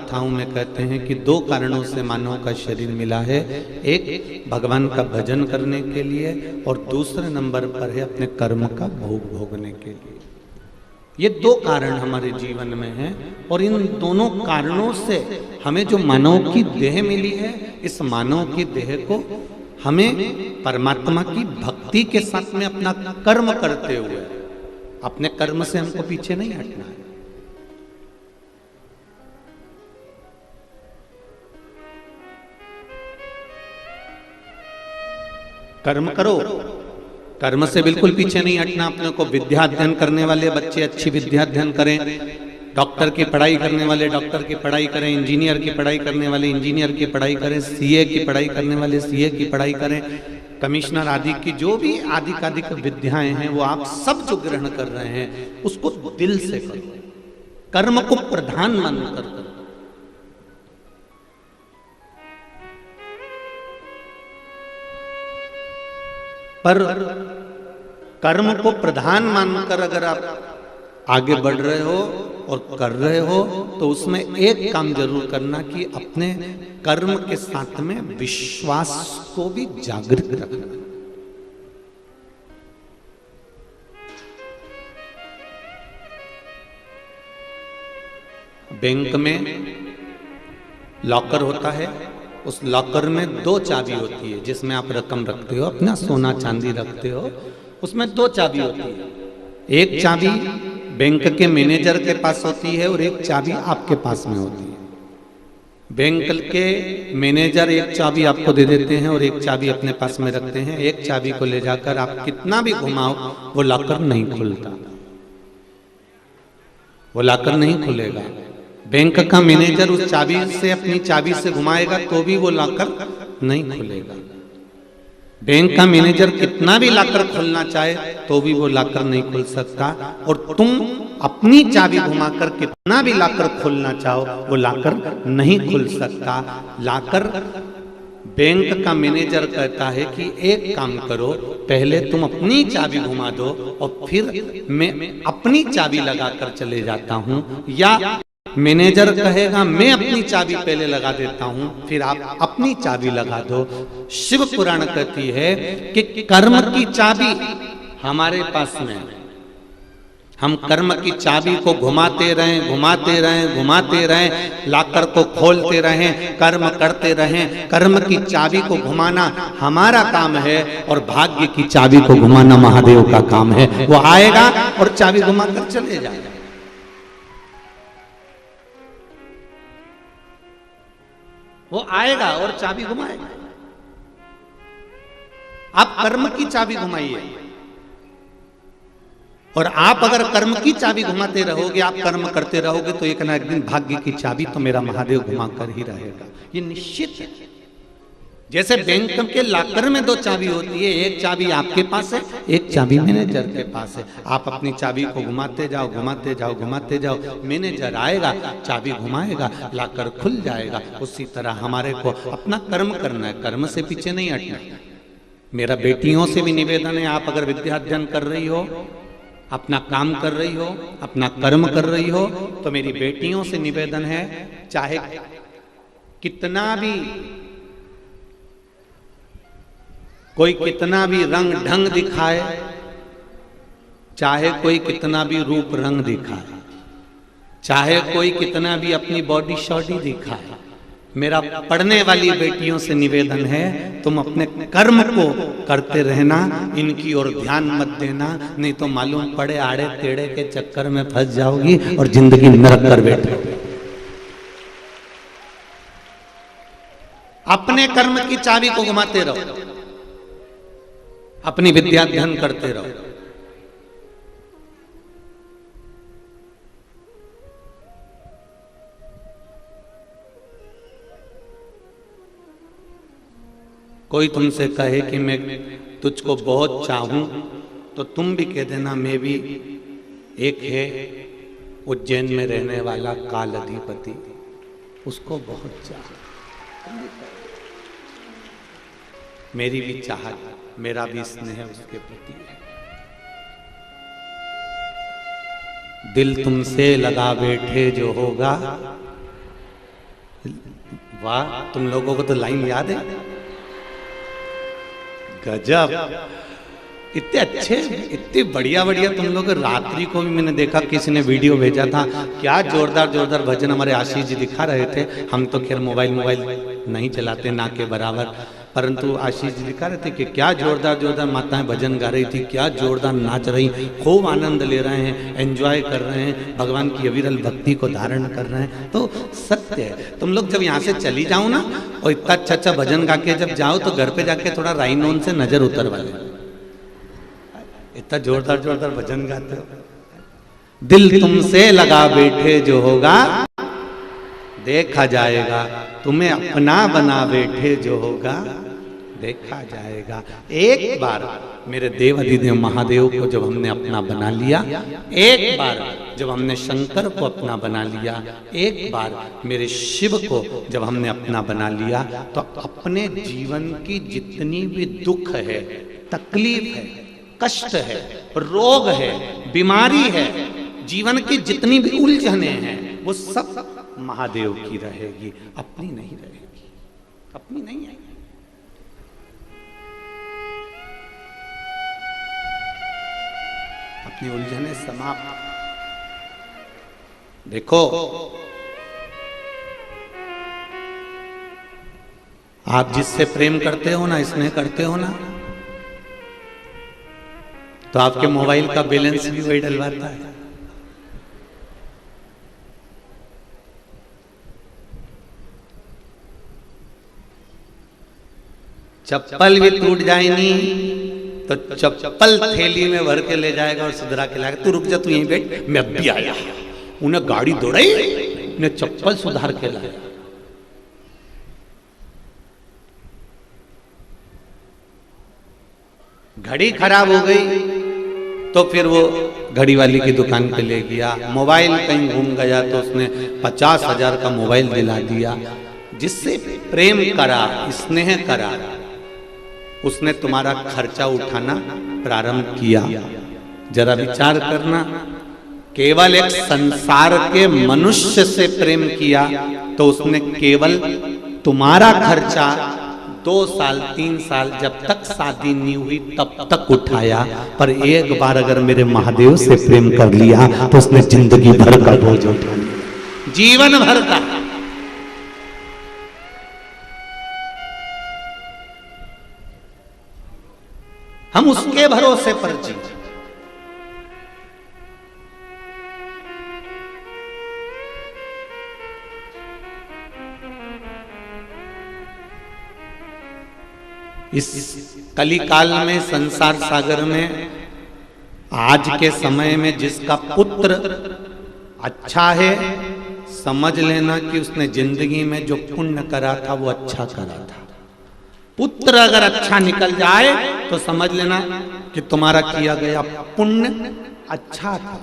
कथाओं में कहते हैं कि दो कारणों से मानव का शरीर मिला है, एक भगवान का भजन करने के लिए और दूसरे नंबर पर है अपने कर्म का भोग भोगने के लिए। ये दो कारण हमारे जीवन में हैं और इन दोनों कारणों से हमें जो मानव की देह मिली है, इस मानव की देह को हमें परमात्मा की भक्ति के साथ में अपना कर्म करते हुए, अपने कर्म से हमको पीछे नहीं हटना है। कर्म करो, कर्म से बिल्कुल पीछे नहीं हटना। अपने को विद्या अध्ययन करने वाले बच्चे अच्छी विद्या अध्ययन करें, डॉक्टर की पढ़ाई करने वाले डॉक्टर की पढ़ाई करें, इंजीनियर की पढ़ाई करने वाले इंजीनियर की पढ़ाई करें, सीए की पढ़ाई करने वाले सीए की पढ़ाई करें, कमिश्नर आदि की जो भी आधिकाधिक विद्याएं हैं वो आप सब जो ग्रहण कर रहे हैं उसको दिल से करो, कर्म को प्रधान मानकर करो। पर कर्म को प्रधान मानकर अगर आप आगे बढ़ रहे हो और कर रहे हो तो उसमें एक काम जरूर करना कि अपने कर्म के साथ में विश्वास को भी जागृत रखना। बैंक में लॉकर होता है, उस लॉकर में दो चाबी होती है जिसमें आप रकम रखते हो, अपना सोना चांदी रखते हो, उसमें दो चाबी होती है। एक चाबी बैंक के मैनेजर के पास होती है और एक चाबी आपके पास में होती है। बैंक के मैनेजर एक चाबी आपको दे देते हैं और एक चाबी अपने पास में रखते हैं। एक चाबी को ले जाकर आप कितना भी घुमाओ वो लॉकर नहीं खुलता, वो लॉकर नहीं खुलेगा। बैंक का मैनेजर उस चाबी से अपनी चाबी से घुमाएगा तो भी वो लॉकर नहीं खुलेगा। बैंक का मैनेजर कितना भी लॉकर खोलना चाहे तो भी वो लॉकर नहीं खुल सकता, और तुम अपनी चाबी घुमाकर कितना भी लॉकर खोलना चाहो वो लॉकर नहीं खुल सकता। लॉकर बैंक का मैनेजर कहता है कि एक काम करो, पहले तुम अपनी चाबी घुमा दो और फिर मैं अपनी चाबी लगाकर चले जाता हूं, या मैनेजर कहेगा मैं अपनी चाबी पहले लगा देता हूं फिर आप अपनी चाबी लगा दो। शिव पुराण कहती है कि कर्म की चाबी हमारे पास में, हम कर्म की चाबी को घुमाते रहें घुमाते रहें घुमाते रहें, लॉकर को खोलते रहें, कर्म करते रहें। कर्म की चाबी को घुमाना हमारा काम है और भाग्य की चाबी को घुमाना महादेव का काम है। वो आएगा और चाबी घुमाकर चले जाएगा। वो आएगा और चाबी घुमाएगा। आप कर्म की चाबी घुमाइए, और आप अगर कर्म की चाबी घुमाते रहोगे, आप कर्म करते रहोगे तो एक ना एक दिन भाग्य की चाबी तो मेरा महादेव घुमा कर ही रहेगा, ये निश्चित है। जैसे बैंक के लॉकर में दो चाबी होती है, एक चाबी आपके पास है, एक चाबी मैनेजर के पास है। आप अपनी चाबी को घुमाते जाओ घुमाते जाओ घुमाते जाओ, मैनेजर आएगा चाबी घुमाएगा, लॉकर खुल जाएगा। उसी तरह हमारे को अपना कर्म करना है, कर्म से पीछे नहीं हटना। मेरा बेटियों से भी निवेदन है, आप अगर विद्या अध्ययन कर रही हो, अपना काम कर रही हो, अपना कर्म कर रही हो, तो मेरी बेटियों से निवेदन है, चाहे कितना भी कोई कितना भी रंग ढंग दिखाए, चाहे कोई कितना भी रूप रंग दिखाए, चाहे कोई कितना भी अपनी बॉडी शॉडी दिखाए, मेरा पढ़ने वाली बेटियों से निवेदन है तुम अपने कर्म को करते रहना, इनकी ओर ध्यान मत देना, नहीं तो मालूम पड़े आड़े टेढ़े के चक्कर में फंस जाओगी और जिंदगी नरक कर बैठोगे। अपने कर्म की चाबी को घुमाते रहो, अपनी विद्या अध्ययन करते रहो। कोई तुमसे कहे कि मैं तुझको बहुत चाहूं तो तुम भी कह देना मैं भी। एक है उज्जैन में रहने वाला काल अधिपति, उसको बहुत चाह, मेरी भी चाहत, मेरा भी स्नेह उसके प्रति है। दिल तुमसे लगा बैठे जो होगा, वाह, तुम लोगों को तो लाइन याद है, गजब, इतने अच्छे, इतने बढ़िया बढ़िया तुम लोग। रात्रि को भी मैंने देखा, किसी ने वीडियो भेजा था, क्या जोरदार जोरदार भजन हमारे आशीष जी दिखा रहे थे। हम तो खैर मोबाइल नहीं चलाते ना के बराबर, परंतु आशीष जी दिखा रहे थे कि क्या जोरदार जोरदार माताएं भजन गा रही थी, क्या जोरदार नाच रही, खूब आनंद ले रहे हैं, एंजॉय कर रहे हैं, भगवान की अविरल भक्ति को धारण कर रहे हैं। तो सत्य है, तुम लोग जब यहाँ से चली जाओ ना और इतना अच्छा भजन गा के जब जाओ तो घर पे जाके थोड़ा राइनोन से नजर उतरवा ले, इतना जोरदार जोरदार भजन गाते हो। दिल तुमसे लगा बैठे जो होगा देखा जाएगा, तुम्हें अपना बना बैठे जो होगा देखा जाएगा। एक बार मेरे देव अधिदेव महादेव को जब हमने अपना बना लिया, एक बार जब हमने शंकर को अपना बना लिया, एक बार मेरे शिव को जब हमने अपना बना लिया, तो अपने जीवन की जितनी भी दुख है, तकलीफ है, कष्ट है, रोग है, बीमारी है, जीवन की जितनी भी उलझने हैं, वो सब महादेव की रहेगी, अपनी नहीं रहेगी, अपनी नहीं आएगी। अपनी उलझने समाप्त। देखो, आप जिससे प्रेम करते हो ना, स्नेह करते हो ना, तो आपके मोबाइल का बैलेंस भी वही डलवाता है। चप्पल भी टूट जाएगी तो चप्पल थैली में भर के ले जाएगा और सुधरा के लाएगा। तू रुक जा, तू यहीं बैठ, मैं अभी आया। उन्हें गाड़ी दौड़ाई, उन्हें चप्पल सुधार के लाया। घड़ी खराब हो गई तो फिर वो घड़ी वाली की दुकान पे ले गया। मोबाइल कहीं घूम गया तो उसने 50,000 का मोबाइल दिला दिया। जिससे प्रेम करा, स्नेह करा, उसने तुम्हारा खर्चा उठाना प्रारंभ किया। जरा विचार करना, केवल एक संसार के मनुष्य से प्रेम किया तो उसने केवल तुम्हारा खर्चा 2 साल 3 साल जब तक शादी नहीं हुई तब तक उठाया। पर एक बार अगर मेरे महादेव से प्रेम कर लिया तो उसने जिंदगी भर का बोझ उठा लिया, जीवन भर का। हम उसके भरोसे पर जी। इस कलिकाल में, संसार सागर में, आज के समय में जिसका पुत्र अच्छा है, समझ लेना कि उसने जिंदगी में जो पुण्य करा था वो अच्छा करा था। पुत्र अगर अच्छा निकल जाए तो समझ लेना कि तुम्हारा किया गया पुण्य अच्छा था।